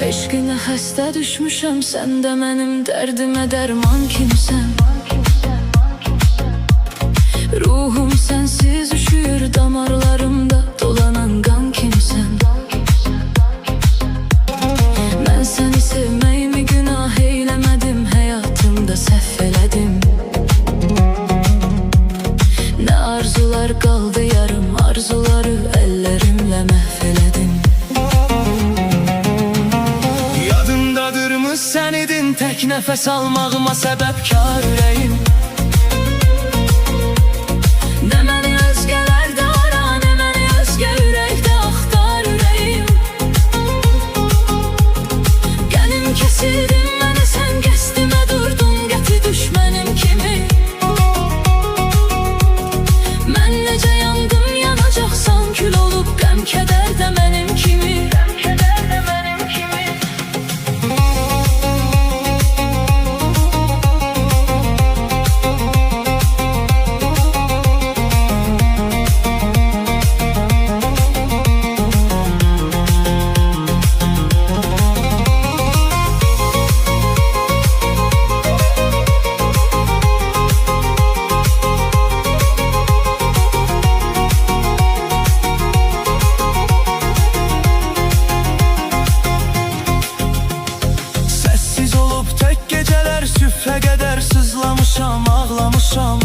Eşqinə xəstə düşmüşəm, sən də mənim dərdimə dərman kimsən. Ruhum sənsiz üşüyür, damarlarımda dolanan qan kimsən. Mən səni sevməyimi günah eyləmədim, həyatımda səhv elədim. Nə arzular qaldı yarım, arzuları əllərimlə məhv elədim. Yadımdadırmı sən idin tək nəfəs almağıma səbəbkar ürəyim. Nə məni özgələrdə ara, nə məni özgə ürəkdə axtar ürəyim. Qənim kəsirdin məni, sən qəsdimə durdun, qəti düşmənim kimi. Mən necə yandım, yanacaqsan kül olub, qəm kədər də mənim kimi. Sübhə qədər sızlamışam, ağlamışam.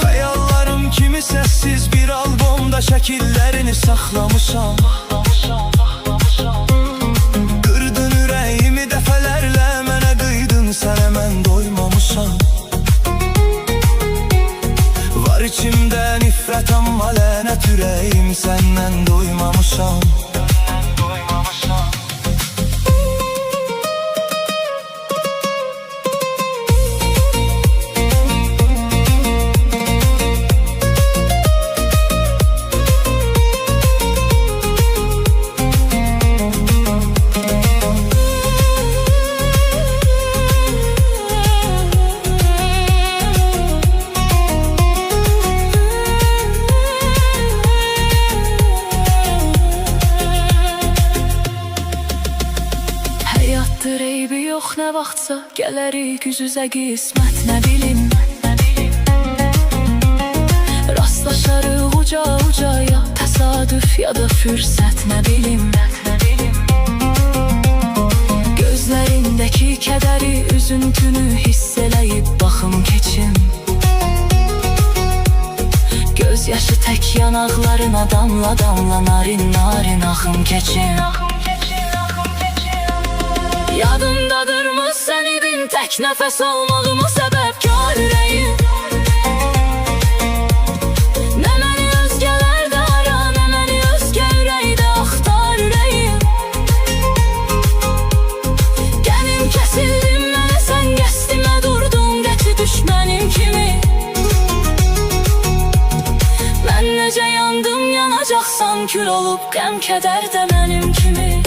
Xəyallarım kimi səssiz bir albomda şəkillərini saxlamışam. Qırdın ürəyimi dəfələrlə, mənə qıydın, sənə mən doymamışam. Var içimdə nifrət, amma lənət ürəyim, səndən doymamışam. Həyatdır eybi yox, nə vaxtsa gələrik üz-üzə qismət, nə bilim. Rastlaşarıq uca ya təsadüf ya da fürsət, nə bilim. Gözlərindəki kədəri, üzüntünü hiss eləyib baxım keçim. Göz yaşı tək yanaqlarına damla damla, narin narin axım keçim. Yadımdadırmı sən idin tək nəfəs almağıma səbəbkar ürəyim. Nə məni özgələrdə ara, nə məni özgə ürəkdə axtar ürəyim. Qənim kəsildin mənə, sən qəsdimə durdun, qəti düşmənim kimi. Mən necə yandım, yanacaqsan kül olub, qəm kədər də mənim kimi.